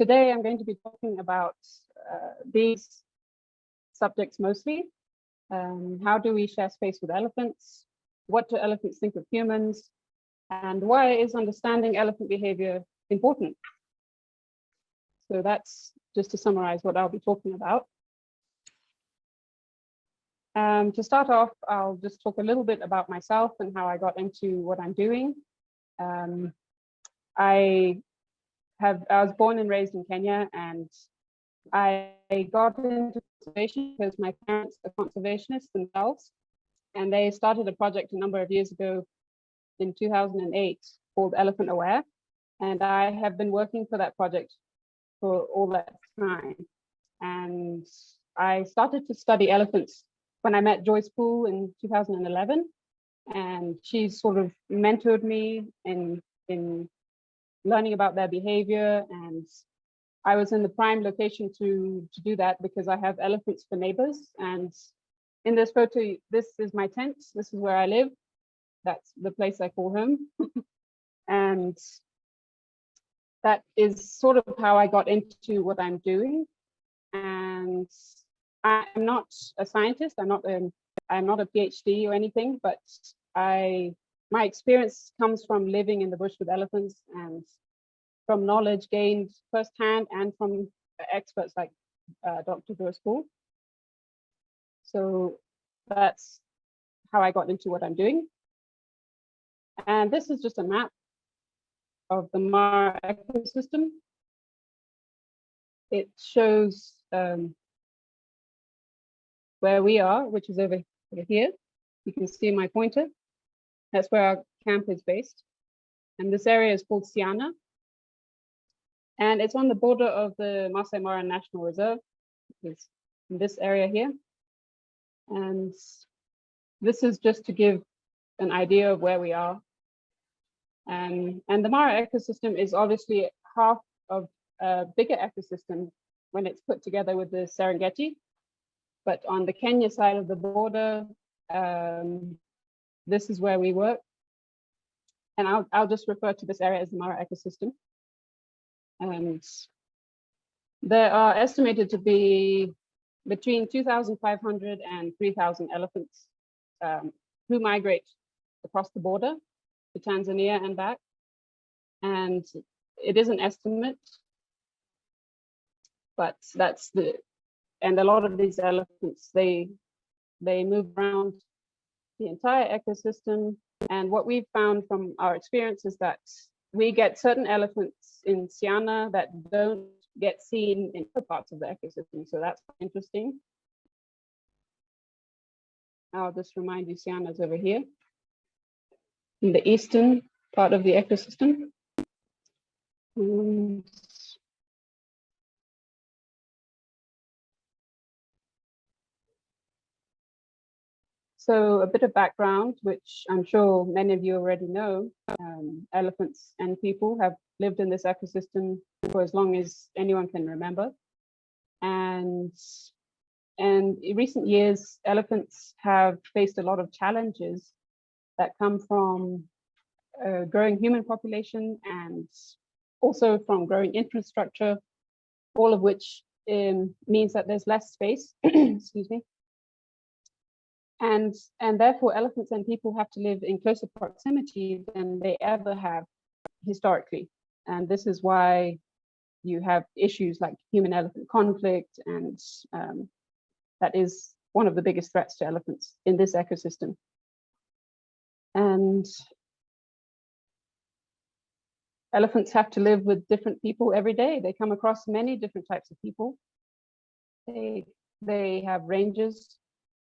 today I'm going to be talking about these subjects mostly. How do we share space with elephants? What do elephants think of humans? And why is understanding elephant behavior important? So that's just to summarize what I'll be talking about. To start off, I'll just talk a little bit about myself and how I got into what I'm doing. I was born and raised in Kenya, and I got into conservation because my parents are conservationists themselves, and they started a project a number of years ago in 2008 called Elephant Aware, and I have been working for that project for all that time. And I started to study elephants when I met Joyce Poole in 2011, and she sort of mentored me in learning about their behavior, and I was in the prime location to do that because I have elephants for neighbors. And in this photo, this is my tent. This is where I live. That's the place I call home. And that is sort of how I got into what I'm doing. And I'm not a scientist. I'm not a PhD or anything, but my experience comes from living in the bush with elephants and from knowledge gained firsthand and from experts like Dr. Joyce Poole. So that's how I got into what I'm doing. And this is just a map of the Mara ecosystem. It shows where we are, which is over here. You can see my pointer. That's where our camp is based. And this area is called Siana. And it's on the border of the Masai Mara National Reserve. It's in this area here. And this is just to give an idea of where we are. And the Mara ecosystem is obviously half of a bigger ecosystem when it's put together with the Serengeti. But on the Kenya side of the border, this is where we work. And I'll just refer to this area as the Mara ecosystem. And there are estimated to be between 2,500 and 3,000 elephants who migrate across the border to Tanzania and back. And it is an estimate, but and a lot of these elephants, they move around the entire ecosystem. And what we've found from our experience is that we get certain elephants in Siana that don't get seen in other parts of the ecosystem. So that's interesting. I'll just remind you, Siana is over here in the eastern part of the ecosystem. So a bit of background, which I'm sure many of you already know. Elephants and people have lived in this ecosystem for as long as anyone can remember. And in recent years, elephants have faced a lot of challenges that come from growing human population and also from growing infrastructure, all of which means that there's less space, excuse me. And therefore, elephants and people have to live in closer proximity than they ever have historically. And this is why you have issues like human-elephant conflict, and that is one of the biggest threats to elephants in this ecosystem. And elephants have to live with different people every day. They come across many different types of people. They have rangers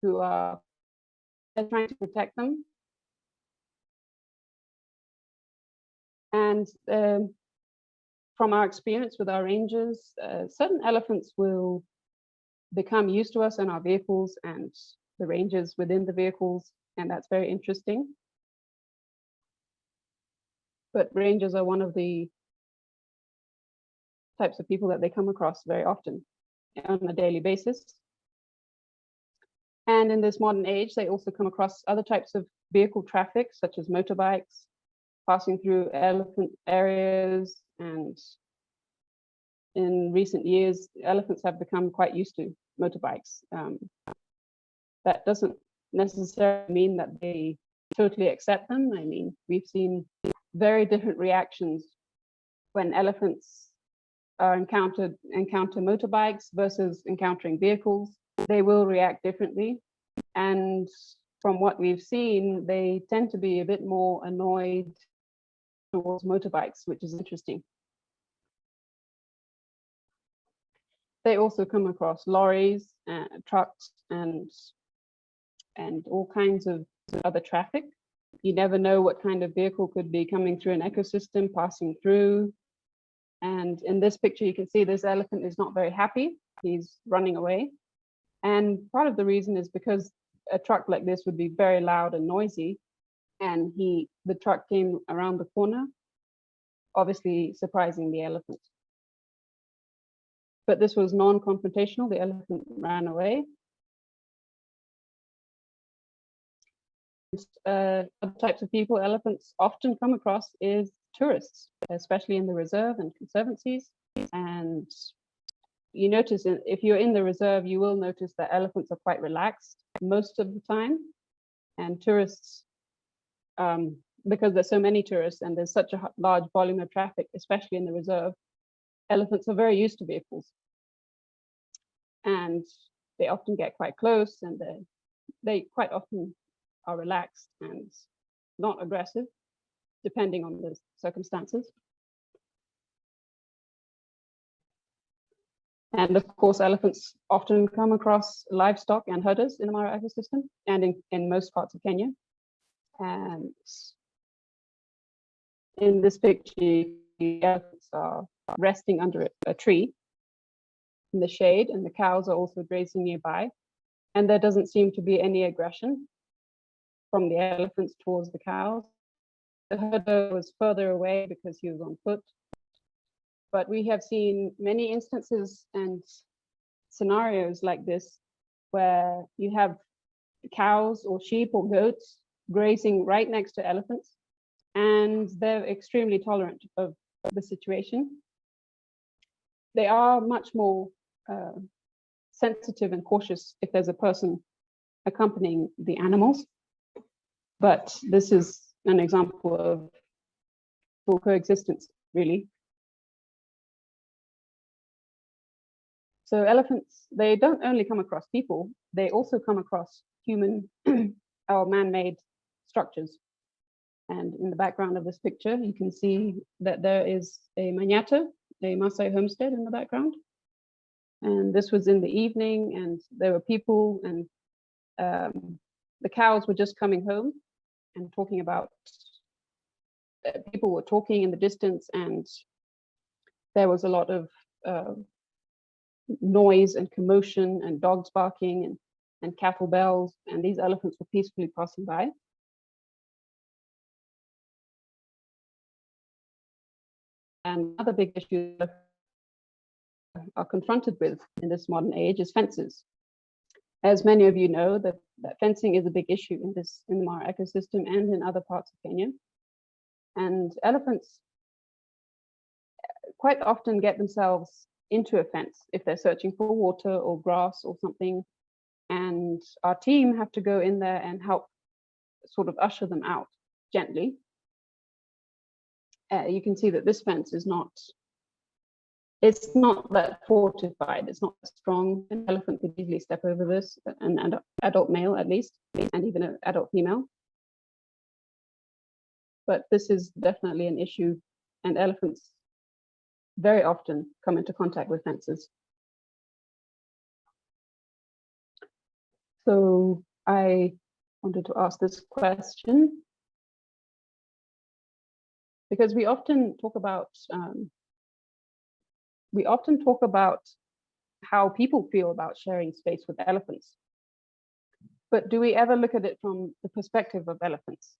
who are trying to protect them. And from our experience with our rangers, certain elephants will become used to us and our vehicles and the rangers within the vehicles, and that's very interesting. But rangers are one of the types of people that they come across very often on a daily basis. And in this modern age, they also come across other types of vehicle traffic, such as motorbikes, passing through elephant areas, and in recent years, elephants have become quite used to motorbikes. That doesn't necessarily mean that they totally accept them. I mean, we've seen very different reactions when elephants are encounter motorbikes versus encountering vehicles. They will react differently. And from what we've seen, they tend to be a bit more annoyed towards motorbikes, which is interesting. They also come across lorries, trucks, and all kinds of other traffic. You never know what kind of vehicle could be coming through an ecosystem, passing through. And in this picture, you can see this elephant is not very happy. He's running away. And part of the reason is because a truck like this would be very loud and noisy. And the truck came around the corner, obviously surprising the elephant. But this was non-confrontational. The elephant ran away. Other types of people elephants often come across is tourists, especially in the reserve and conservancies. And you notice if you're in the reserve, you will notice that elephants are quite relaxed most of the time. And tourists, because there's so many tourists and there's such a large volume of traffic, especially in the reserve, elephants are very used to vehicles. And they often get quite close, and they quite often are relaxed and not aggressive, depending on the circumstances. And of course, elephants often come across livestock and herders in the Mara ecosystem and in most parts of Kenya. And in this picture, the elephants are resting under a tree in the shade, and the cows are also grazing nearby. And there doesn't seem to be any aggression from the elephants towards the cows. The herder was further away because he was on foot. But we have seen many instances and scenarios like this where you have cows or sheep or goats grazing right next to elephants, and they're extremely tolerant of the situation. They are much more sensitive and cautious if there's a person accompanying the animals. But this is an example of full coexistence, really. So elephants, they don't only come across people, they also come across human or man-made structures. And in the background of this picture, you can see that there is a manyatta, a Maasai homestead in the background. And this was in the evening, and there were people, and the cows were just coming home and talking about, people were talking in the distance, and there was a lot of noise and commotion and dogs barking and cattle bells, and these elephants were peacefully passing by. And another big issue that are confronted with in this modern age is fences. As many of you know, that fencing is a big issue in the Mara ecosystem and in other parts of Kenya. And elephants quite often get themselves into a fence if they're searching for water or grass or something. And our team have to go in there and help sort of usher them out gently. You can see that this fence is not, it's not that fortified, it's not strong. An elephant could easily step over this, an adult male at least, and even an adult female. But this is definitely an issue, and elephants very often come into contact with fences. So I wanted to ask this question because we often talk about how people feel about sharing space with elephants. But do we ever look at it from the perspective of elephants?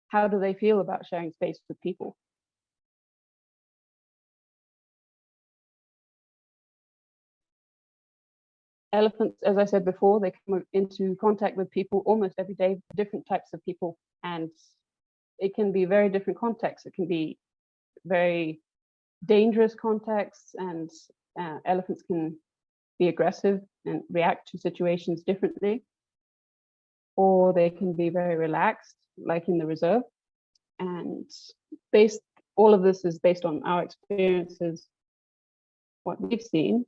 How do they feel about sharing space with people? Elephants, as I said before, they come into contact with people almost every day, different types of people, and it can be very different contexts. It can be very dangerous contexts and elephants can be aggressive and react to situations differently, or they can be very relaxed, like in the reserve. And all of this is based on our experiences, what we've seen.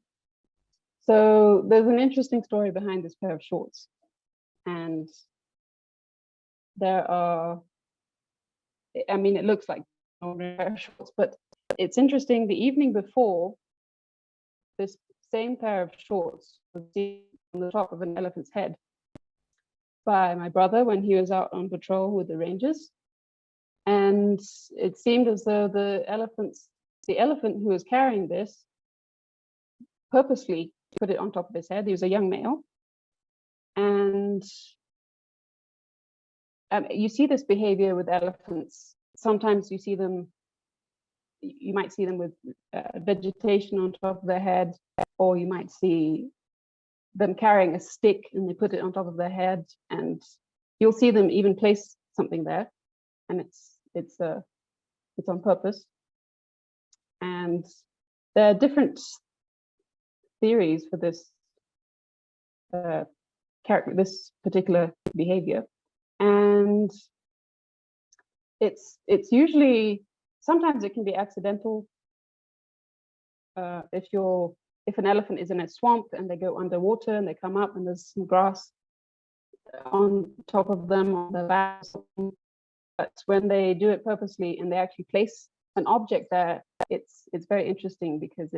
So there's an interesting story behind this pair of shorts. And there are, I mean, it looks like a pair of shorts, but it's interesting. The evening before, this same pair of shorts was seen on the top of an elephant's head by my brother when he was out on patrol with the rangers. And it seemed as though the elephant who was carrying this purposely put it on top of his head. He was a young male. And you see this behavior with elephants. Sometimes you might see them with vegetation on top of their head, or you might see them carrying a stick and they put it on top of their head, and you'll see them even place something there, and it's on purpose. And there are different theories for this this particular behavior, and it's usually, sometimes it can be accidental. If an elephant is in a swamp and they go underwater and they come up and there's some grass on top of them on their back, but when they do it purposely and they actually place an object there, it's very interesting, because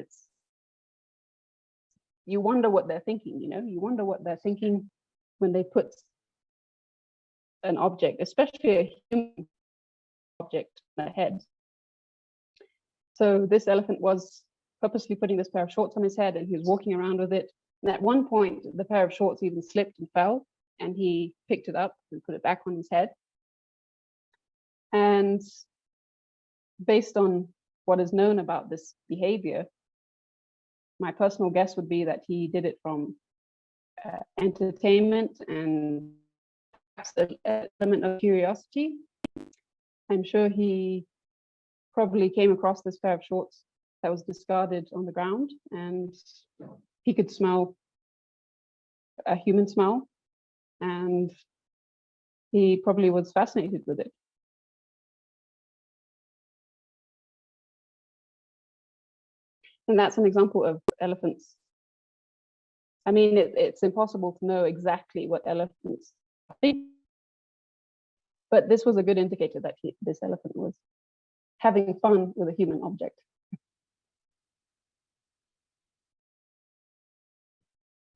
you wonder what they're thinking. You wonder what they're thinking when they put an object, especially a human object, on their head. So this elephant was purposely putting this pair of shorts on his head, and he was walking around with it. And at one point, the pair of shorts even slipped and fell, and he picked it up and put it back on his head. And based on what is known about this behavior, my personal guess would be that he did it from entertainment and perhaps an element of curiosity. I'm sure he probably came across this pair of shorts that was discarded on the ground, and he could smell a human smell, and he probably was fascinated with it. And that's an example of elephants. I mean, it's impossible to know exactly what elephants think, but this was a good indicator that this elephant was having fun with a human object.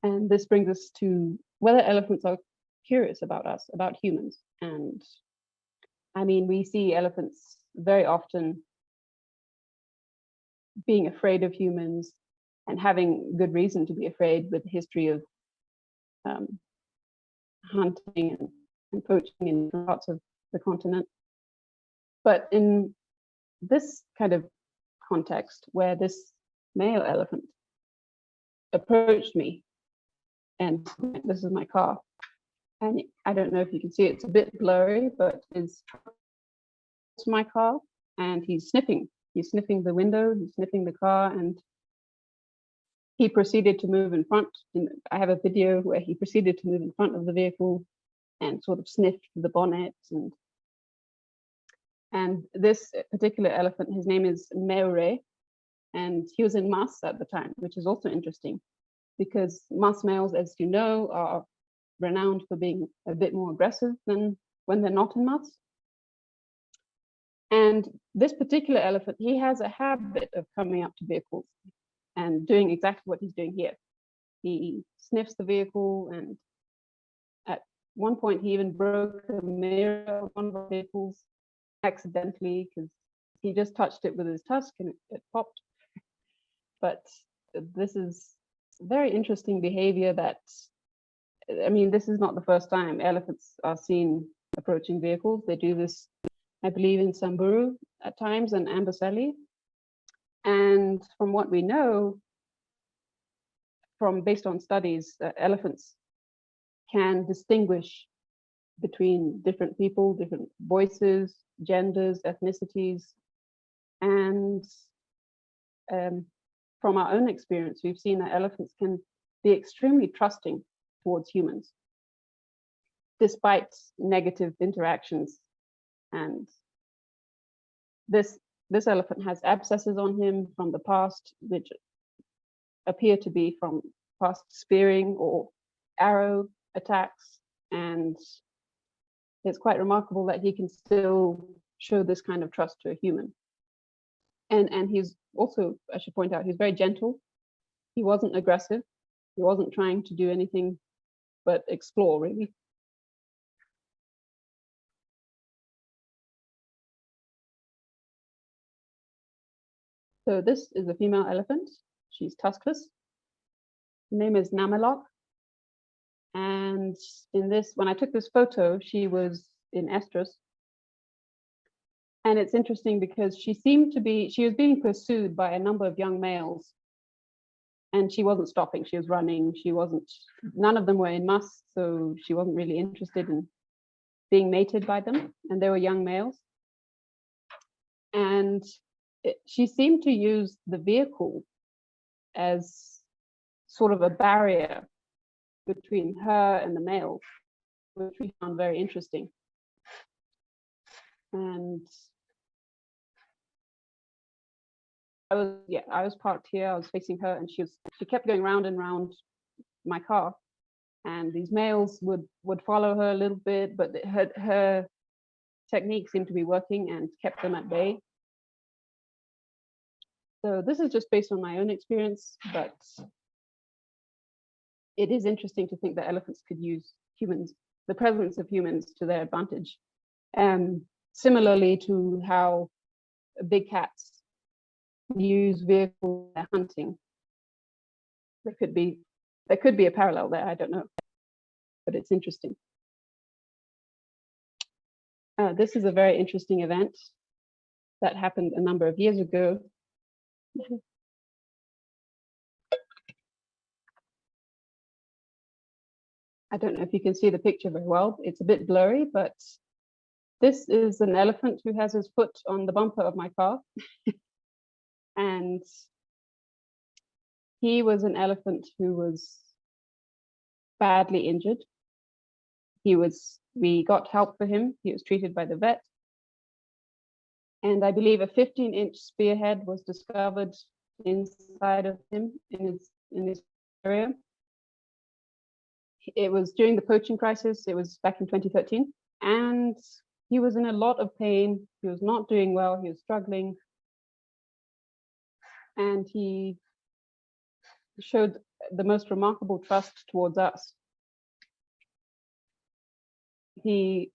And this brings us to whether elephants are curious about us, about humans. And I mean, we see elephants very often being afraid of humans and having good reason to be afraid, with the history of hunting and poaching in parts of the continent. But in this kind of context, where this male elephant approached me, and this is my car, and I don't know if you can see it, it's a bit blurry, but it's my car, and he's sniffing the window, he's sniffing the car, and he proceeded to move in front. I have a video where he proceeded to move in front of the vehicle and sort of sniffed the bonnet. And this particular elephant, his name is Meure, and he was in mass at the time, which is also interesting, because mass males, as you know, are renowned for being a bit more aggressive than when they're not in mass. And this particular elephant, he has a habit of coming up to vehicles and doing exactly what he's doing here. He sniffs the vehicle, and at one point he even broke a mirror of one of our vehicles accidentally, because he just touched it with his tusk and it popped. But this is very interesting behavior that, I mean, this is not the first time elephants are seen approaching vehicles. They do this, I believe, in Samburu at times and Amboseli. And from what we know, based on studies, elephants can distinguish between different people, different voices, genders, ethnicities. And from our own experience, we've seen that elephants can be extremely trusting towards humans, despite negative interactions. And this elephant has abscesses on him from the past, which appear to be from past spearing or arrow attacks. And it's quite remarkable that he can still show this kind of trust to a human. And he's also, I should point out, he's very gentle. He wasn't aggressive. He wasn't trying to do anything but explore, really. So this is a female elephant. She's tuskless. Her name is Namelok. And in this, when I took this photo, she was in estrus. And it's interesting because she was being pursued by a number of young males. And she wasn't stopping, she was running. None of them were in muss, so she wasn't really interested in being mated by them. And they were young males. And she seemed to use the vehicle as sort of a barrier between her and the males, which we found very interesting. And I was parked here, I was facing her, and she kept going round and round my car. And these males would follow her a little bit, but her technique seemed to be working and kept them at bay. So this is just based on my own experience, but it is interesting to think that elephants could use the presence of humans to their advantage. Similarly to how big cats use vehicles for hunting. There could be a parallel there, I don't know, but it's interesting. This is a very interesting event that happened a number of years ago. I don't know if you can see the picture very well. It's a bit blurry, but this is an elephant who has his foot on the bumper of my car. And he was an elephant who was badly injured. We got help for him. He was treated by the vet. And I believe a 15-inch spearhead was discovered inside of him in this area. It was during the poaching crisis. It was back in 2013. And he was in a lot of pain. He was not doing well. He was struggling. And he showed the most remarkable trust towards us. It's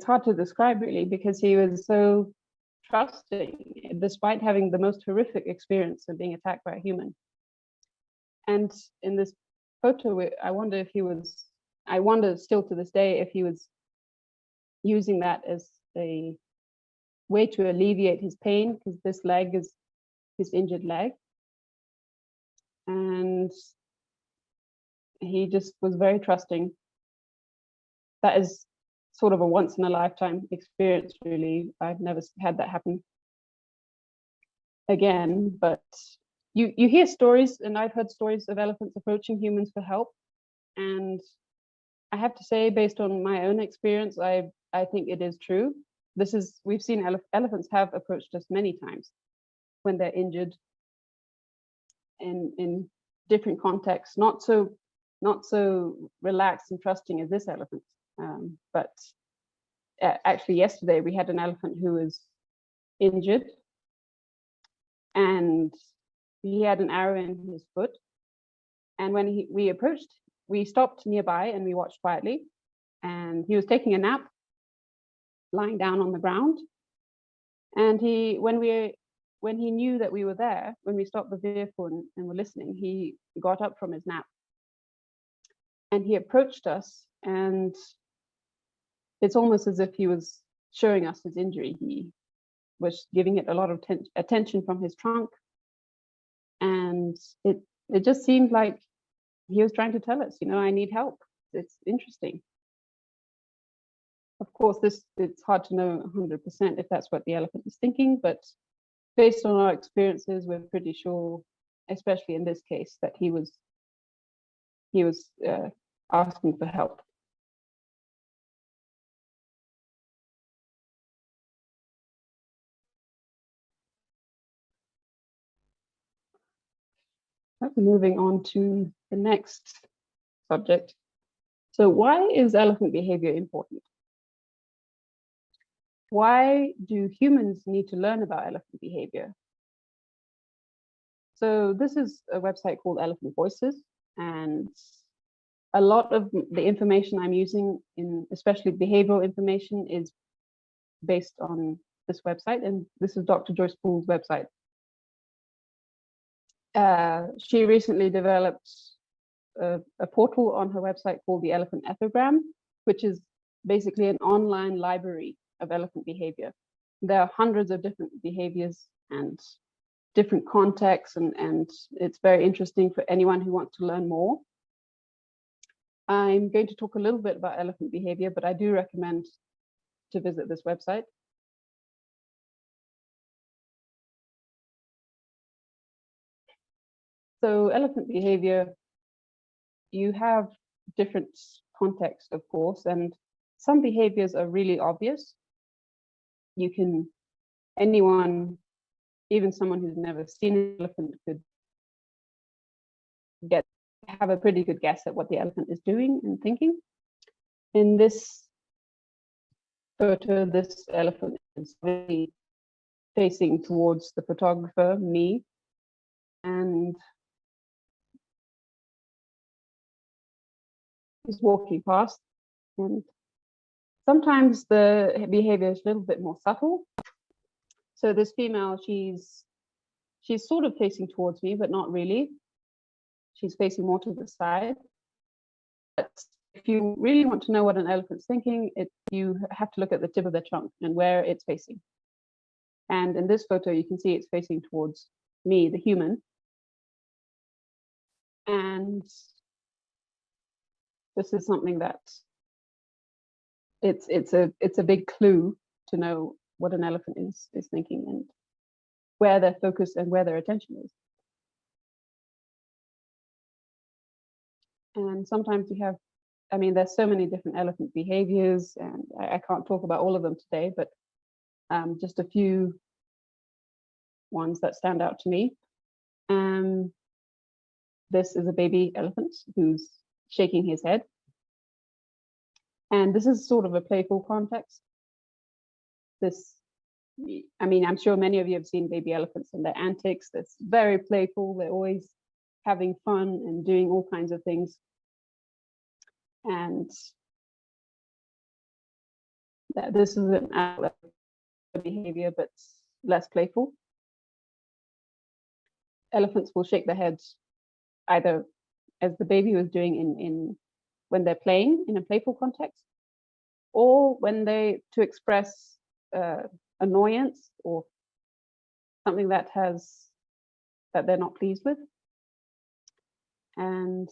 hard to describe really, because he was so trusting, despite having the most horrific experience of being attacked by a human. And in this photo, I wonder still to this day if he was using that as a way to alleviate his pain, because this leg is his injured leg. And he just was very trusting. That is sort of a once in a lifetime experience, really. I've never had that happen again, but you hear stories, and I've heard stories of elephants approaching humans for help. And I have to say, based on my own experience, I think it is true. We've seen elephants have approached us many times when they're injured in different contexts, not so relaxed and trusting as this elephant. But actually yesterday we had an elephant who was injured, and he had an arrow in his foot. And when we stopped nearby and we watched quietly, and he was taking a nap, lying down on the ground. And when he knew that we were there, when we stopped the vehicle and were listening, he got up from his nap and he approached us, and it's almost as if he was showing us his injury. He was giving it a lot of attention from his trunk, and it just seemed like he was trying to tell us, I need help. It's interesting. Of course, it's hard to know 100% if that's what the elephant is thinking, but based on our experiences, we're pretty sure, especially in this case, that he was asking for help. Moving on to the next subject. So why is elephant behavior important? Why do humans need to learn about elephant behavior? So this is a website called Elephant Voices, and a lot of the information I'm using, in especially behavioral information, is based on this website, and this is Dr. Joyce Poole's website. She recently developed a portal on her website called the Elephant Ethogram, which is basically an online library of elephant behavior. There are hundreds of different behaviors and different contexts, and it's very interesting for anyone who wants to learn more. I'm going to talk a little bit about elephant behavior, but I do recommend to visit this website. So elephant behavior, you have different contexts, of course, and some behaviors are really obvious. Anyone, even someone who's never seen an elephant, could have a pretty good guess at what the elephant is doing and thinking. In this photo, this elephant is really facing towards the photographer, me, and is walking past. And sometimes the behavior is a little bit more subtle. So this female, she's sort of facing towards me, but not really. She's facing more to the side. But if you really want to know what an elephant's thinking, you have to look at the tip of their trunk and where it's facing. And in this photo, you can see it's facing towards me, the human. And this is something that it's a big clue to know what an elephant is thinking and where their focus and where their attention is. And sometimes you have, I mean, there's so many different elephant behaviors, and I can't talk about all of them today, but just a few ones that stand out to me. This is a baby elephant who's shaking his head. And this is sort of a playful context. I mean, I'm sure many of you have seen baby elephants and their antics. That's very playful. They're always having fun and doing all kinds of things. And this is an adult behavior, but less playful. Elephants will shake their heads either as the baby was doing when they're playing in a playful context, or when to express annoyance or something that they're not pleased with. And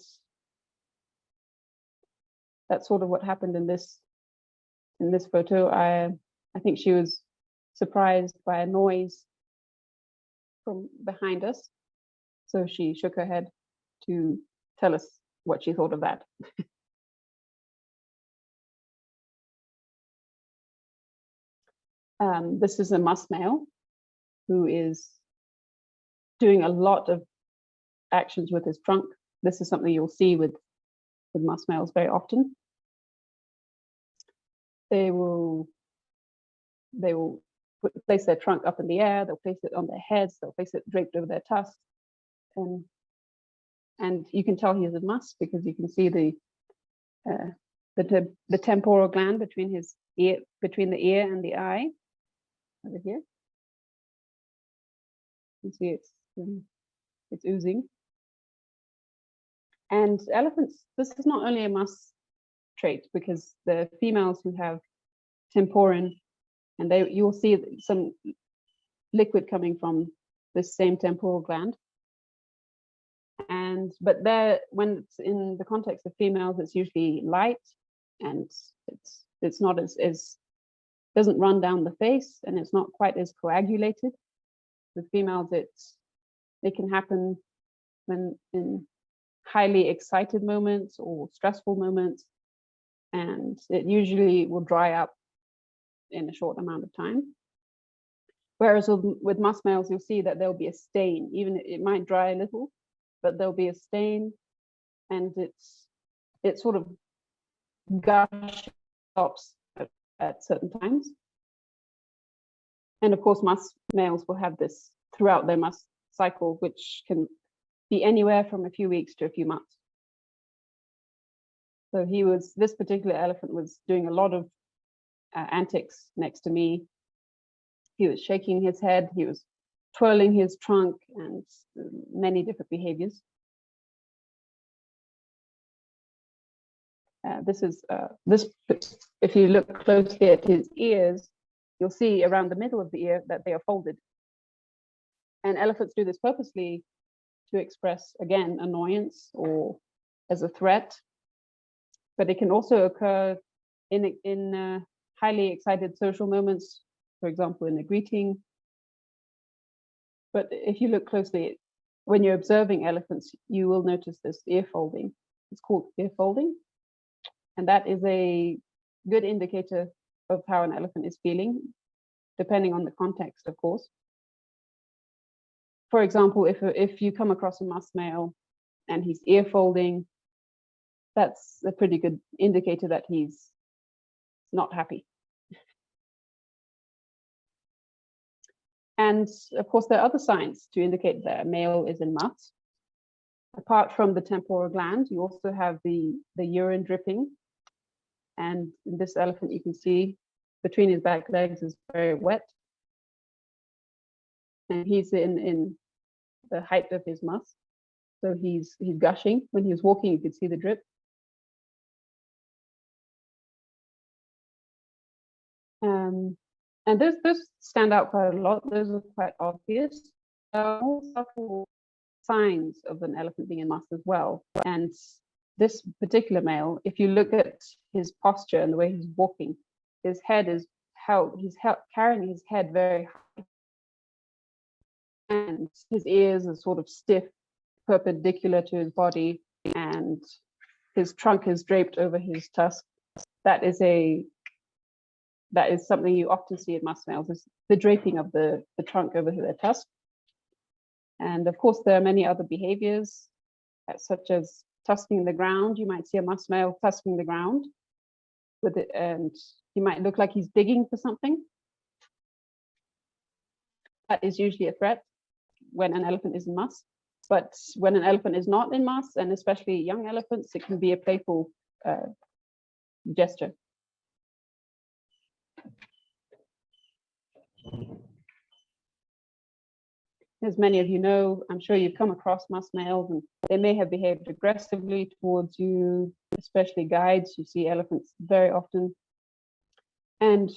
that's sort of what happened in this photo. I think she was surprised by a noise from behind us, so she shook her head to tell us what she thought of that. This is a musk male who is doing a lot of actions with his trunk. This is something you'll see with musk males very often. They will place their trunk up in the air. They'll place it on their heads. They'll place it draped over their tusks, and you can tell he's a musk because you can see the temporal gland between the ear and the eye over here. You see it's oozing. And elephants, this is not only a musk trait, because the females who have temporin, and you'll see some liquid coming from this same temporal gland. But when it's in the context of females, it's usually light, and it's not as doesn't run down the face, and it's not quite as coagulated. With females, it can happen when in highly excited moments or stressful moments, and it usually will dry up in a short amount of time. Whereas with musk males, you'll see that there'll be a stain. Even it might dry a little, but there'll be a stain, and it sort of gush stops at certain times. And of course, musk males will have this throughout their musk cycle, which can be anywhere from a few weeks to a few months. So this particular elephant was doing a lot of antics next to me. He was shaking his head, he was twirling his trunk, and many different behaviors. If you look closely at his ears, you'll see around the middle of the ear that they are folded. And elephants do this purposely to express, again, annoyance or as a threat. But it can also occur in highly excited social moments, for example, in a greeting. But if you look closely, when you're observing elephants, you will notice this ear folding. It's called ear folding. And that is a good indicator of how an elephant is feeling, depending on the context, of course. For example, if you come across a musk male and he's ear folding, that's a pretty good indicator that he's not happy. And of course, there are other signs to indicate that a male is in musk. Apart from the temporal gland, you also have the urine dripping. And in this elephant, you can see between his back legs is very wet. And he's in the height of his musk. So he's gushing. When he was walking, you could see the drip. And those stand out quite a lot. Those are quite obvious. There are more subtle signs of an elephant being in musk as well. And this particular male, if you look at his posture and the way he's walking, his head is held, he's carrying his head very high. And his ears are sort of stiff, perpendicular to his body, and his trunk is draped over his tusk. That is something you often see in musk males, is the draping of the trunk over their tusk. And of course, there are many other behaviors, such as tusking the ground. You might see a musk male tusking the ground with it, and he might look like he's digging for something. That is usually a threat when an elephant is in musk. But when an elephant is not in musk, and especially young elephants, it can be a playful gesture. As many of you know, I'm sure you've come across musk males, and they may have behaved aggressively towards you, especially guides. You see elephants very often. And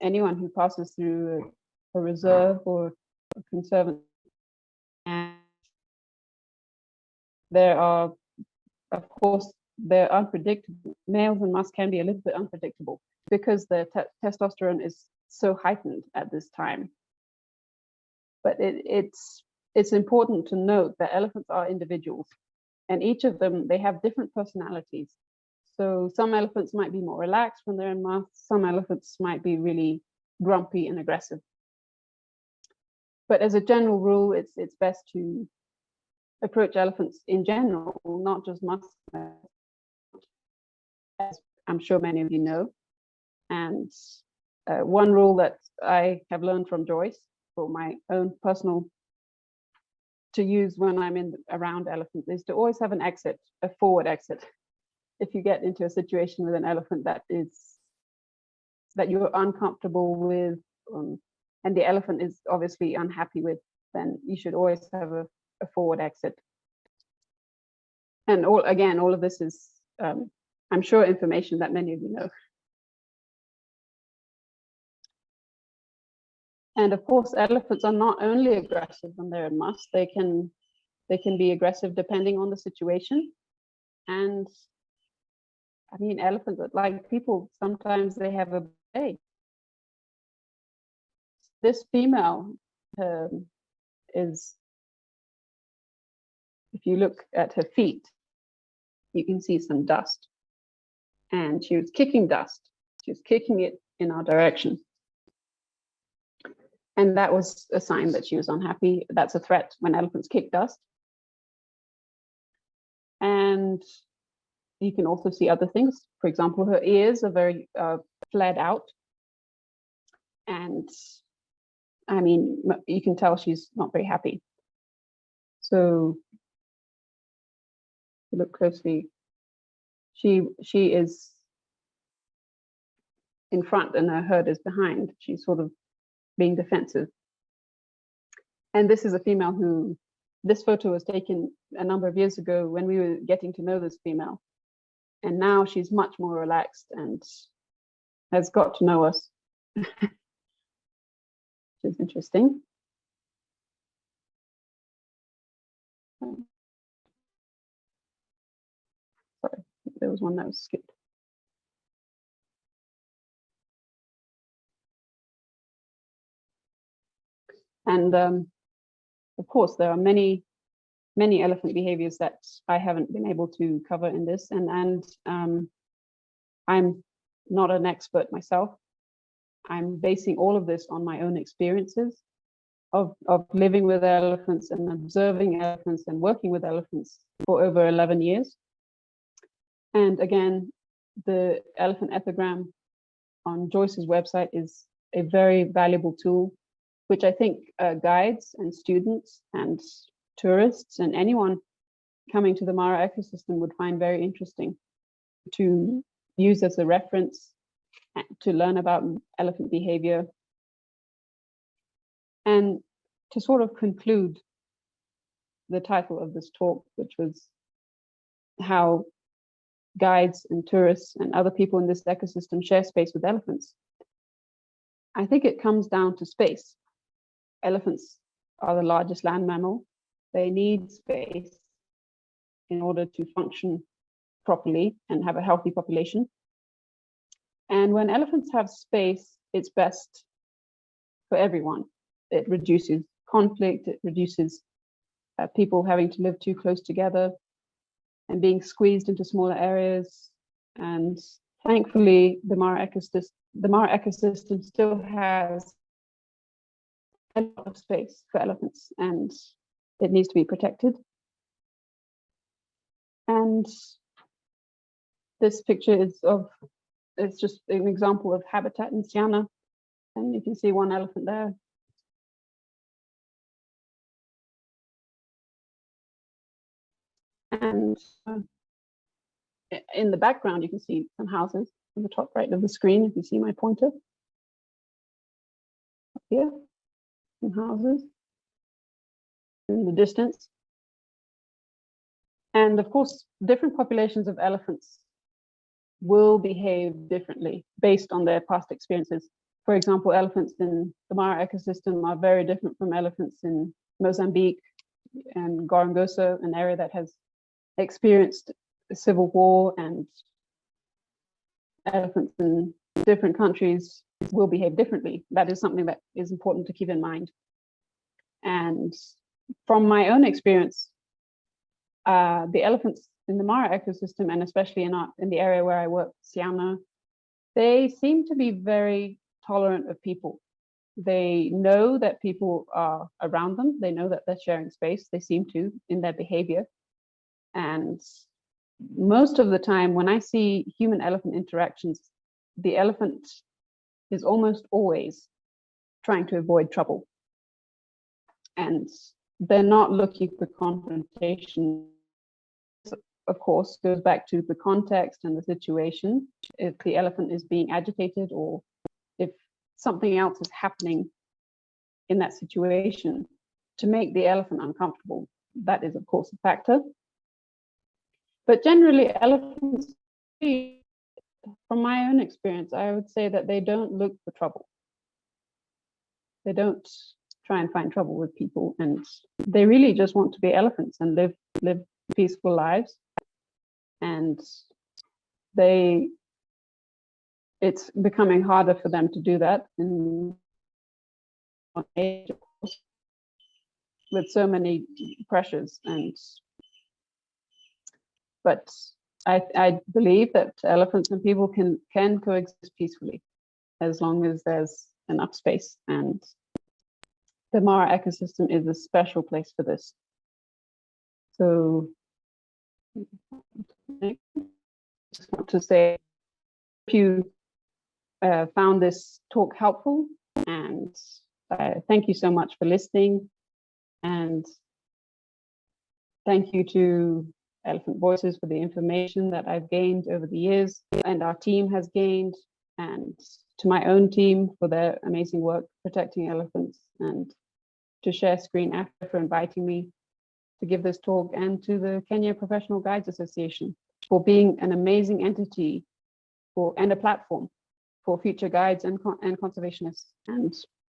anyone who passes through a reserve or a conservation. And there are, of course, they're unpredictable. Males in musk can be a little bit unpredictable because their testosterone is so heightened at this time. But it's important to note that elephants are individuals, and each of them, they have different personalities. So some elephants might be more relaxed when they're in musk. Some elephants might be really grumpy and aggressive. But as a general rule, it's best to approach elephants in general, not just musk, as I'm sure many of you know. And one rule that I have learned from Joyce, for my own personal to use when I'm around elephants, is to always have an exit, a forward exit. If you get into a situation with an elephant that you're uncomfortable with, and the elephant is obviously unhappy with, then you should always have a forward exit. And all of this is, I'm sure, information that many of you know. And of course, elephants are not only aggressive when they're in musk. They can be aggressive depending on the situation. And I mean, elephants, like people, sometimes they have a day. This female is, if you look at her feet, you can see some dust. And she was kicking dust. She was kicking it in our direction. And that was a sign that she was unhappy. That's a threat when elephants kick dust. And you can also see other things. For example, her ears are very flared out. And I mean, you can tell she's not very happy. So look closely. She is in front and her herd is behind. She's sort of being defensive. And this is a female who, this photo was taken a number of years ago when we were getting to know this female. And now she's much more relaxed and has got to know us. Which is interesting. Sorry, there was one that was skipped. And of course, there are many elephant behaviors that I haven't been able to cover in this. And I'm not an expert myself. I'm basing all of this on my own experiences of living with elephants and observing elephants and working with elephants for over 11 years. And again, the elephant epigram on Joyce's website is a very valuable tool, which I think guides and students and tourists and anyone coming to the Mara ecosystem would find very interesting to use as a reference to learn about elephant behavior. And to sort of conclude the title of this talk, which was how guides and tourists and other people in this ecosystem share space with elephants. I think it comes down to space. Elephants are the largest land mammal. They need space in order to function properly and have a healthy population. And when elephants have space, it's best for everyone. It reduces conflict, it reduces people having to live too close together and being squeezed into smaller areas. And thankfully, the Mara ecosystem still has a lot of space for elephants, and it needs to be protected. And this picture is it's just an example of habitat in Siana. And you can see one elephant there. And in the background, you can see some houses on the top right of the screen. If you see my pointer up here, some houses in the distance. And of course, different populations of elephants will behave differently based on their past experiences. For example, elephants in the Mara ecosystem are very different from elephants in Mozambique and Gorongosa, an area that has experienced a civil war, and elephants in different countries will behave differently. That is something that is important to keep in mind. And from my own experience, the elephants in the Mara ecosystem, and especially in the area where I work, Siana, they seem to be very tolerant of people. They know that people are around them. They know that they're sharing space. They seem to in their behavior. And most of the time when I see human-elephant interactions, the elephant is almost always trying to avoid trouble. And they're not looking for confrontation. Of course, goes back to the context and the situation. If the elephant is being agitated, or if something else is happening in that situation to make the elephant uncomfortable, that is, of course, a factor. But generally, elephants, from my own experience, I would say that they don't look for trouble. They don't try and find trouble with people, and they really just want to be elephants and live peaceful lives. And it's becoming harder for them to do that in age, of course. with so many pressures. But I believe that elephants and people can coexist peacefully as long as there's enough space, and the Mara ecosystem is a special place for this. So I just want to say, if you found this talk helpful, and thank you so much for listening, and thank you to Elephant Voices for the information that I've gained over the years and our team has gained, and to my own team for their amazing work protecting elephants, and to Share Screen Africa for inviting me to give this talk, and to the Kenya Professional Guides Association for being an amazing entity and a platform for future guides and conservationists. And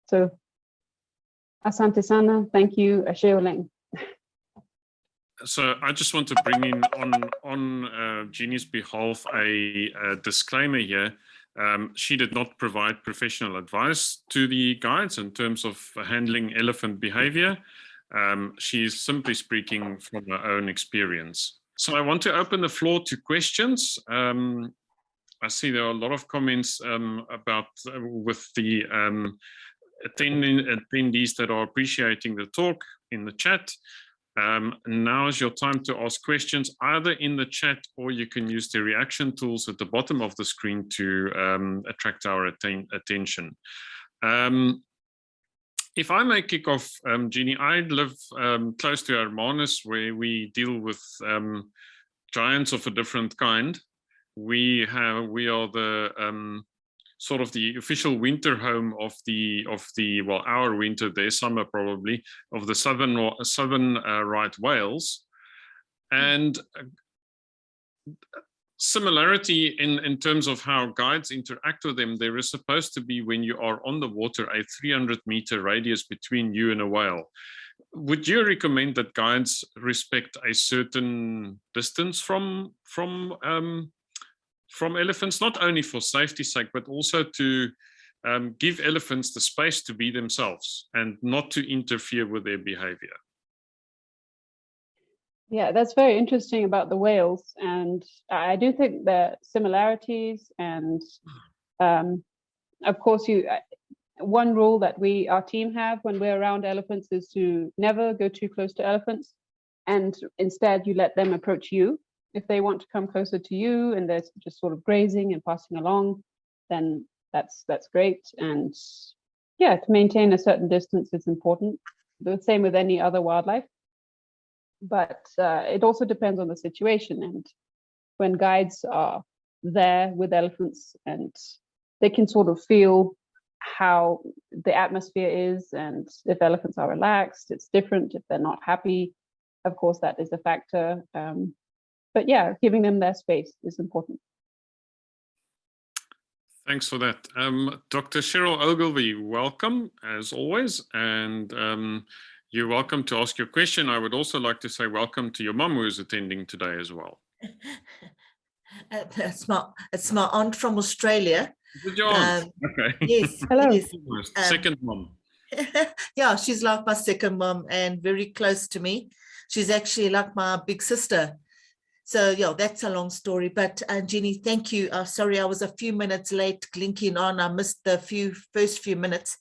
so, asante sana, thank you, ashe oleng. So I just want to bring in on Gini's behalf a disclaimer here. She did not provide professional advice to the guides in terms of handling elephant behavior. She's simply speaking from her own experience. So I want to open the floor to questions. I see there are a lot of comments about with the attendees that are appreciating the talk in the chat. Now is your time to ask questions, either in the chat, or you can use the reaction tools at the bottom of the screen to attract our attention. If I may kick off, Gini, I live close to Hermanus, where we deal with giants of a different kind. We are the sort of the official winter home of the well, our winter, their summer probably, of the southern right whales, and similarity in terms of how guides interact with them. There is supposed to be, when you are on the water, a 300-meter radius between you and a whale. Would you recommend that guides respect a certain distance from elephants, not only for safety's sake, but also to give elephants the space to be themselves and not to interfere with their behavior? Yeah, that's very interesting about the whales. And I do think there are similarities. And of course, one rule that our team have when we're around elephants is to never go too close to elephants. And instead, you let them approach you. If they want to come closer to you and they're just sort of grazing and passing along, then that's great. And yeah, to maintain a certain distance is important. The same with any other wildlife. But it also depends on the situation. And when guides are there with elephants and they can sort of feel how the atmosphere is, and if elephants are relaxed, it's different. If they're not happy, of course, that is a factor. But yeah, giving them their space is important. Thanks for that. Dr. Cheryl Ogilvie, welcome as always. And you're welcome to ask your question. I would also like to say welcome to your mum, who is attending today as well. It's my aunt from Australia. Good aunt. Okay. Yes. Hello. Yes. Second mum. Yeah, she's like my second mum and very close to me. She's actually like my big sister. So yeah, that's a long story. But Gini, thank you. Sorry, I was a few minutes late clinking on. I missed the first few minutes,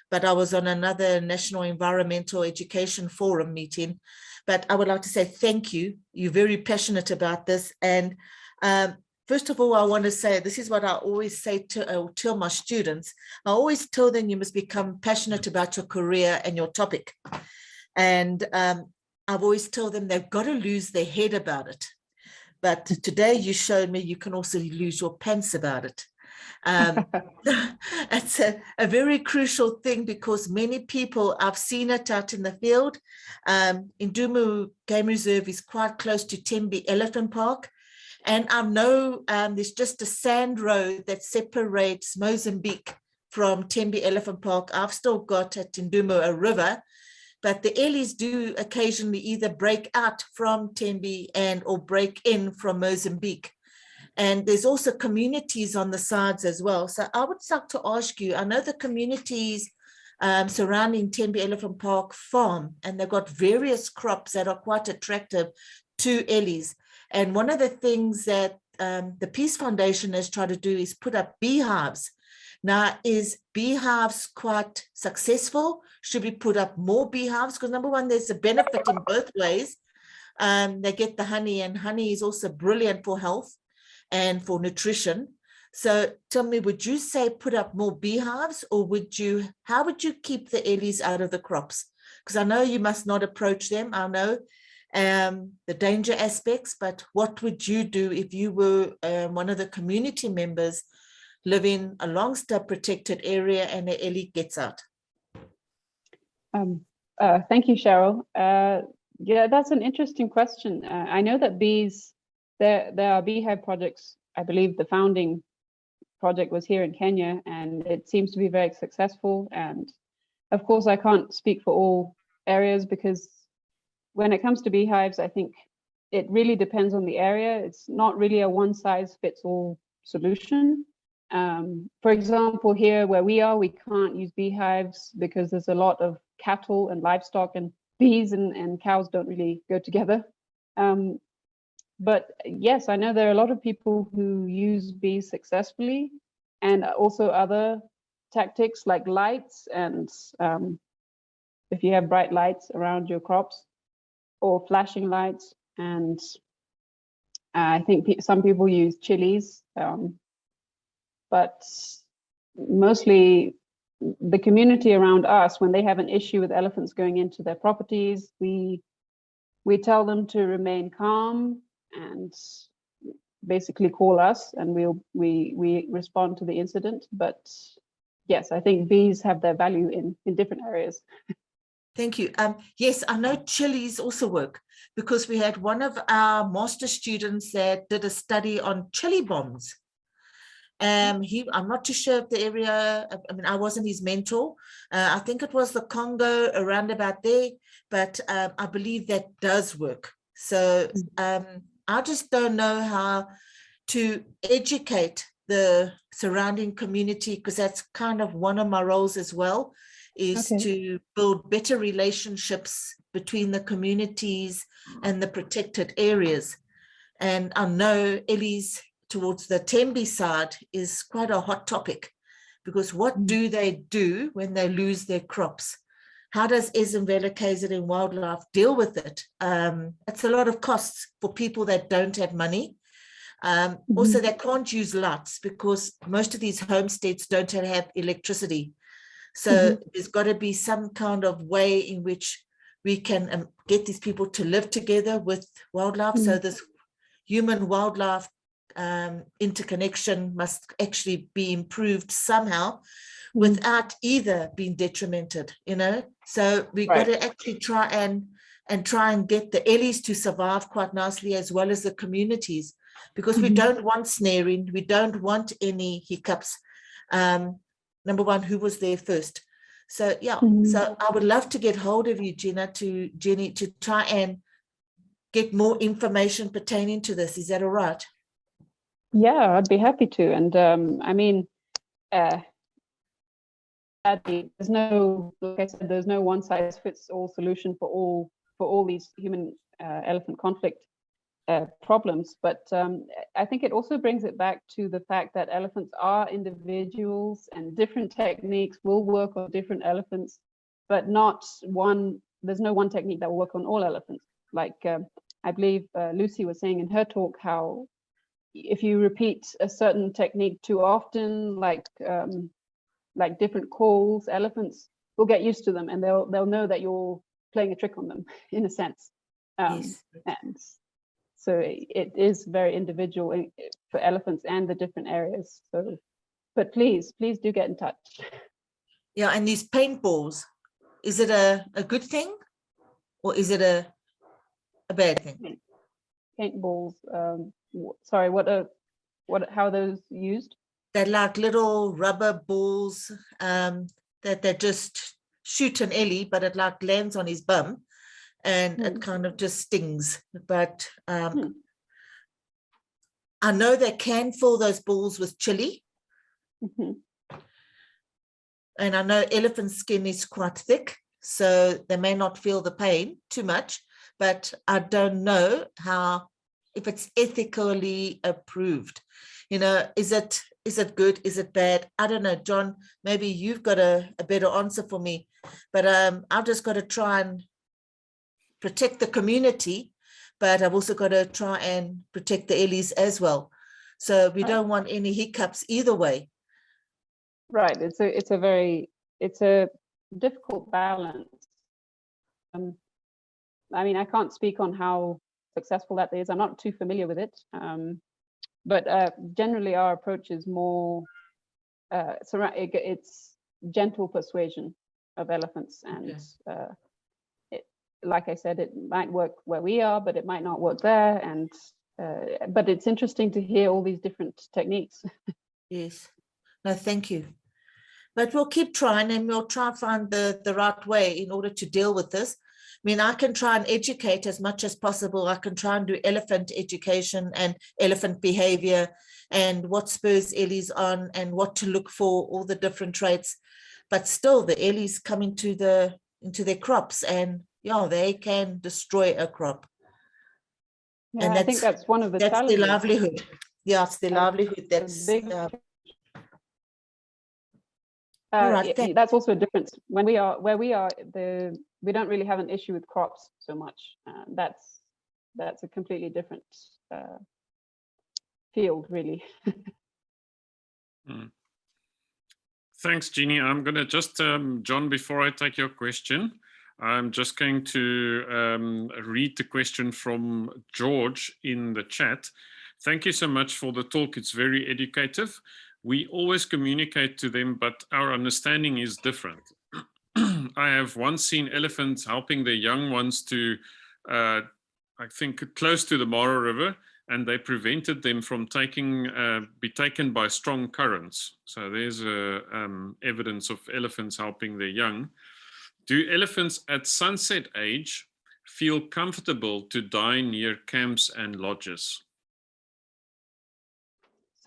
but I was on another National Environmental Education Forum meeting. But I would like to say thank you. You're very passionate about this. And first of all, I want to say, this is what I always say to tell my students. I always tell them you must become passionate about your career and your topic. And I've always told them they've got to lose their head about it. But today you showed me you can also lose your pants about it. It's a very crucial thing, because many people, I've seen it out in the field. Ndumu Game Reserve is quite close to Tembe Elephant Park. And I know there's just a sand road that separates Mozambique from Tembe Elephant Park. I've still got at Ndumu a river, but the Ellies do occasionally either break out from Tembe or break in from Mozambique. And there's also communities on the sides as well. So I would like to ask you, I know the communities surrounding Tembe Elephant Park farm, and they've got various crops that are quite attractive to Ellies. And one of the things that the Peace Foundation has tried to do is put up beehives. Now, is beehives quite successful? Should we put up more beehives? Because number one, there's a benefit in both ways. They get the honey, and honey is also brilliant for health and for nutrition. So tell me, would you say put up more beehives, or how would you keep the Ellies out of the crops? Because I know you must not approach them. I know the danger aspects, but what would you do if you were one of the community members living alongst a protected area and the Ellie gets out? Thank you, Cheryl. Yeah, that's an interesting question. I know that bees, there are beehive projects. I believe the founding project was here in Kenya, and it seems to be very successful. And of course, I can't speak for all areas, because when it comes to beehives, I think it really depends on the area. It's not really a one size fits all solution. For example, here where we are, we can't use beehives because there's a lot of cattle and livestock, and bees and cows don't really go together. But yes, I know there are a lot of people who use bees successfully, and also other tactics like lights, and if you have bright lights around your crops, or flashing lights. And I think some people use chilies, but mostly the community around us, when they have an issue with elephants going into their properties, we tell them to remain calm and basically call us, and we respond to the incident. But yes, I think bees have their value in different areas. Thank you. Yes, I know chilies also work, because we had one of our master students that did a study on chili bombs. I'm not too sure of the area. I mean, I wasn't his mentor. I think it was the Congo, around about there, but I believe that does work. So I just don't know how to educate the surrounding community, because that's kind of one of my roles as well, is to build better relationships between the communities and the protected areas. And I know Ellie's towards the Tembe side is quite a hot topic, because what do they do when they lose their crops? How does Ezemvela KZN Wildlife deal with it? It's a lot of costs for people that don't have money. Also, they can't use lights, because most of these homesteads don't have electricity. So there's got to be some kind of way in which we can get these people to live together with wildlife. So this human wildlife interconnection must actually be improved somehow, without either being detrimented, you know. So we've got to actually try and get the Ellies to survive quite nicely, as well as the communities, because we don't want snaring, we don't want any hiccups. Number one, who was there first? So yeah, so I would love to get hold of you, Jenny, to try and get more information pertaining to this. Is that all right? Yeah, I'd be happy to. And I mean, there's no, like I said, there's no one size fits all solution for all these human elephant conflict problems. But I think it also brings it back to the fact that elephants are individuals, and different techniques will work on different elephants, but not one. There's no one technique that will work on all elephants. Like I believe Lucy was saying in her talk, how if you repeat a certain technique too often, like different calls, elephants will get used to them, and they'll know that you're playing a trick on them, in a sense. Yes. And so it is very individual for elephants and the different areas. So, but please do get in touch. Yeah, and these paintballs, is it a good thing, or is it a bad thing? Paintballs. Sorry, how are those used? They're like little rubber balls that just shoot an Ellie, but it like lands on his bum, and it kind of just stings. But I know they can fill those balls with chili. And I know elephant skin is quite thick, so they may not feel the pain too much, but I don't know if it's ethically approved. You know, is it good? Is it bad? I don't know, John, maybe you've got a better answer for me, but I've just got to try and protect the community, but I've also got to try and protect the Ellies as well. So we don't want any hiccups either way. Right. It's a difficult balance. I mean, I can't speak on how successful that is. I'm not too familiar with it. But generally our approach is more, it's gentle persuasion of elephants. And like I said, it might work where we are, but it might not work there. And but it's interesting to hear all these different techniques. Yes. No, thank you. But we'll keep trying, and we'll try and find the right way in order to deal with this. I mean, I can try and educate as much as possible. I can try and do elephant education and elephant behavior and what spurs Ellies on and what to look for, all the different traits. But still, the Ellies come into their crops, and yeah, they can destroy a crop. Yeah, and I think that's one of the that's challenges. their livelihood. Yeah, it's their livelihood. That's right, that's also a difference. When we are where we are, we don't really have an issue with crops so much. That's a completely different field, really. Thanks, Gini. I'm going to just, John, before I take your question, I'm just going to read the question from George in the chat. Thank you so much for the talk. It's very educative. We always communicate to them, but our understanding is different. I have once seen elephants helping their young ones to, I think, close to the Mara River, and they prevented them from be taken by strong currents. So there's evidence of elephants helping their young. Do elephants at sunset age feel comfortable to die near camps and lodges?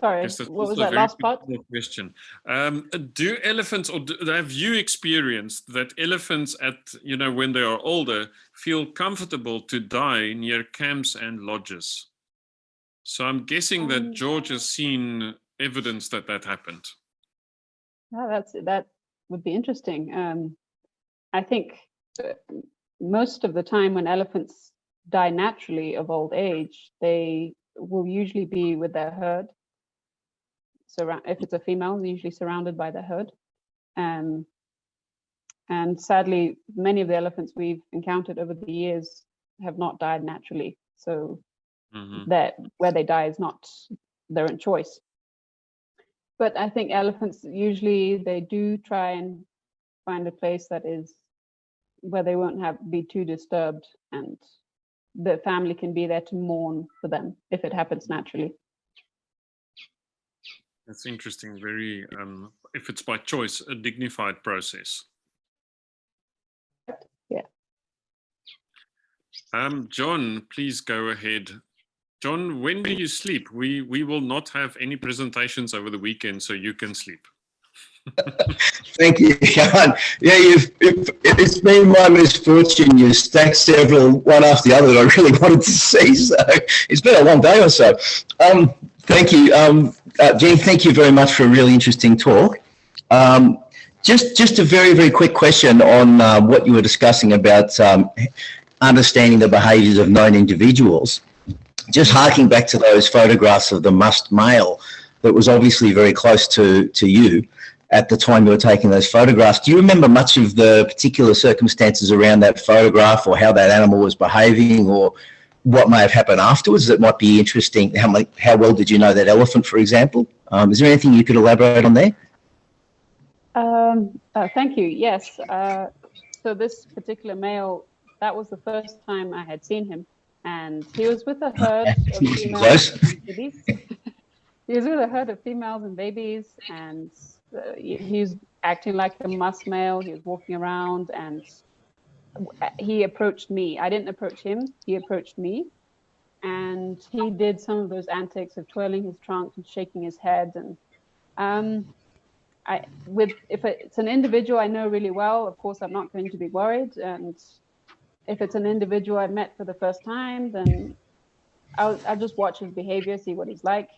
Sorry, what was that last part? Question. Do elephants, or have you experienced that elephants at, when they are older, feel comfortable to die near camps and lodges? So I'm guessing that George has seen evidence that happened. Yeah, that would be interesting. I think most of the time when elephants die naturally of old age, they will usually be with their herd. So if it's a female, they're usually surrounded by the herd. And sadly, many of the elephants we've encountered over the years have not died naturally. So that where they die is not their own choice. But I think elephants usually they do try and find a place that is where they won't be too disturbed, and the family can be there to mourn for them if it happens naturally. That's interesting. Very, if it's by choice, a dignified process. Yeah. John, please go ahead. John, when do you sleep? We will not have any presentations over the weekend, so you can sleep. Thank you, Jan. Yeah, it's been my misfortune. You stacked several one after the other that I really wanted to see. So it's been a long day or so. Thank you, Jean. Thank you very much for a really interesting talk. Just a very, very quick question on what you were discussing about understanding the behaviours of known individuals. Just harking back to those photographs of the musk male that was obviously very close to you at the time you were taking those photographs. Do you remember much of the particular circumstances around that photograph, or how that animal was behaving, or what may have happened afterwards that might be interesting? How well did you know that elephant, for example? Is there anything you could elaborate on there? Thank you. Yes. So this particular male, that was the first time I had seen him, and he was with a herd of females and babies. He was with a herd of females and babies, and he was acting like a musk male. He was walking around, and he approached me. I didn't approach him. He approached me, and he did some of those antics of twirling his trunk and shaking his head. And if it's an individual I know really well, of course I'm not going to be worried. And if it's an individual I met for the first time, then I'll just watch his behavior, see what he's like.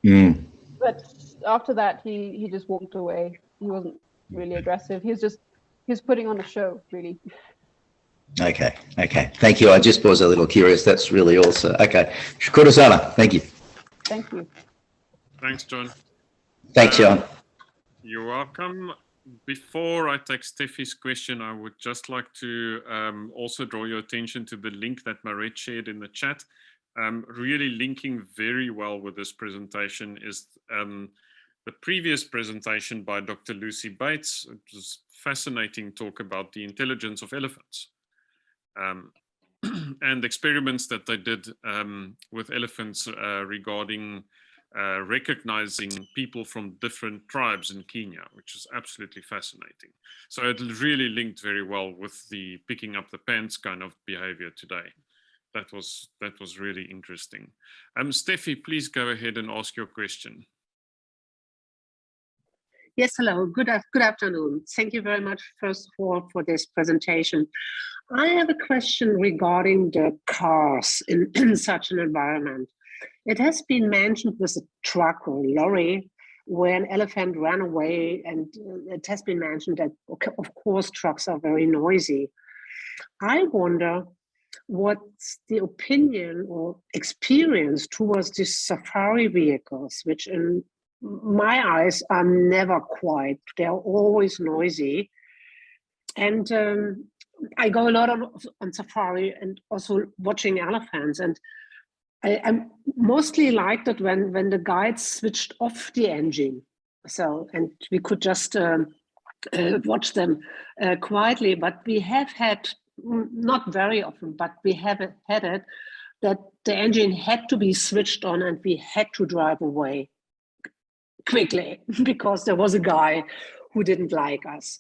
Mm. But after that, he just walked away. He wasn't really aggressive. He was putting on a show, really. Okay. Thank you. I just was a little curious. That's really also okay. Shukura sana. Thank you. Thank you. Thanks, John. Thanks, John. You're welcome. Before I take Steffi's question, I would just like to also draw your attention to the link that Maret shared in the chat. Really linking very well with this presentation is the previous presentation by Dr. Lucy Bates. It was fascinating talk about the intelligence of elephants and experiments that they did with elephants regarding recognizing people from different tribes in Kenya, which is absolutely fascinating. So it really linked very well with the picking up the pants kind of behavior today. That was really interesting. Steffi, please go ahead and ask your question. Yes, hello. Good afternoon. Thank you very much, first of all, for this presentation. I have a question regarding the cars in such an environment. It has been mentioned with a truck or lorry where an elephant ran away, and it has been mentioned that, of course, trucks are very noisy. I wonder what's the opinion or experience towards these safari vehicles, which in my eyes are never quiet. They're always noisy. And I go a lot on safari and also watching elephants. And I mostly liked it when the guides switched off the engine. So, and we could just watch them quietly. But we have had, not very often, but we have had it, that the engine had to be switched on and we had to drive away quickly because there was a guy who didn't like us.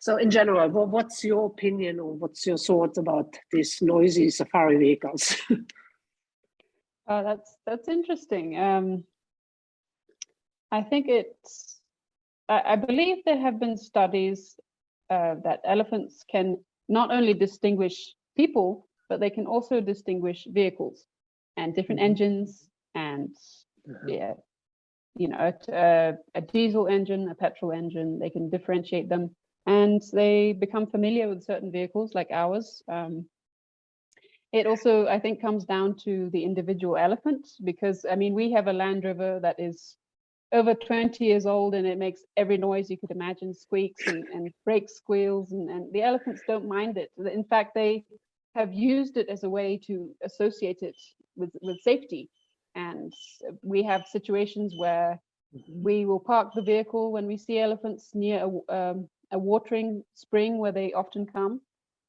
So in general, what's your opinion or what's your thoughts about these noisy safari vehicles? That's interesting. I think I believe there have been studies that elephants can not only distinguish people, but they can also distinguish vehicles and different engines and a diesel engine, a petrol engine. They can differentiate them, and they become familiar with certain vehicles like ours. It also, I think, comes down to the individual elephant, because I mean, we have a Land Rover that is over 20 years old and it makes every noise you could imagine, squeaks and brake squeals, and the elephants don't mind it. In fact, they have used it as a way to associate it with safety. And we have situations where we will park the vehicle when we see elephants near a watering spring where they often come,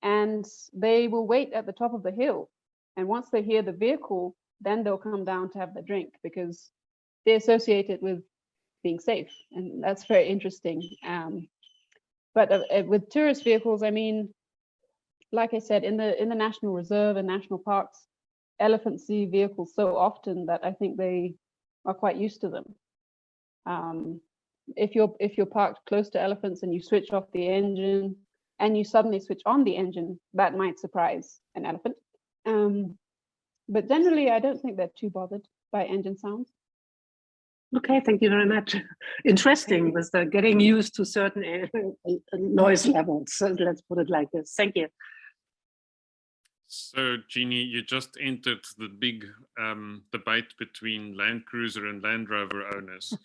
and they will wait at the top of the hill. And once they hear the vehicle, then they'll come down to have the drink because they associate it with being safe. And that's very interesting. But with tourist vehicles, I mean, like I said, in the National Reserve and national parks, elephants see vehicles so often that I think they are quite used to them. If you're parked close to elephants and you switch off the engine and you suddenly switch on the engine, that might surprise an elephant. But generally, I don't think they're too bothered by engine sounds. Okay, thank you very much. Interesting with the getting used to certain noise levels. So let's put it like this. Thank you. So, Gini, you just entered the big debate between Land Cruiser and Land Rover owners.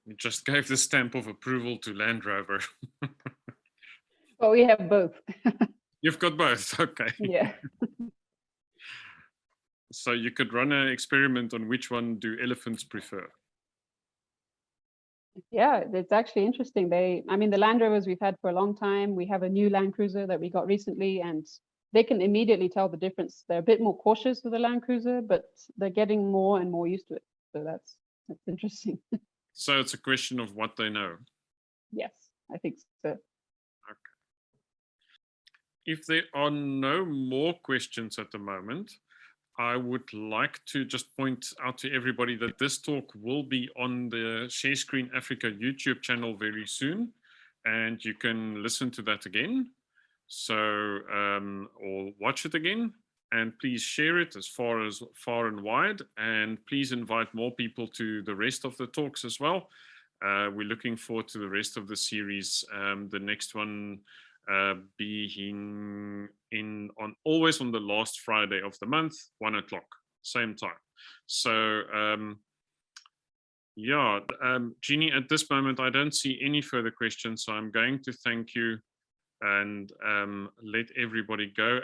You just gave the stamp of approval to Land Rover. Well, we have both. You've got both, okay. Yeah. So you could run an experiment on which one do elephants prefer. Yeah, it's actually interesting. I mean, the Land Rovers we've had for a long time. We have a new Land Cruiser that we got recently, and they can immediately tell the difference. They're a bit more cautious with the Land Cruiser, but they're getting more and more used to it. So that's interesting. So it's a question of what they know. Yes, I think so. Okay. If there are no more questions at the moment, I would like to just point out to everybody that this talk will be on the Share Screen Africa YouTube channel very soon, and you can listen to that again. So, or watch it again, and please share it as far and wide, and please invite more people to the rest of the talks as well. We're looking forward to the rest of the series. The next one being always on the last Friday of the month, 1 o'clock, same time. So yeah, Gini, at this moment I don't see any further questions, so I'm going to thank you and let everybody go.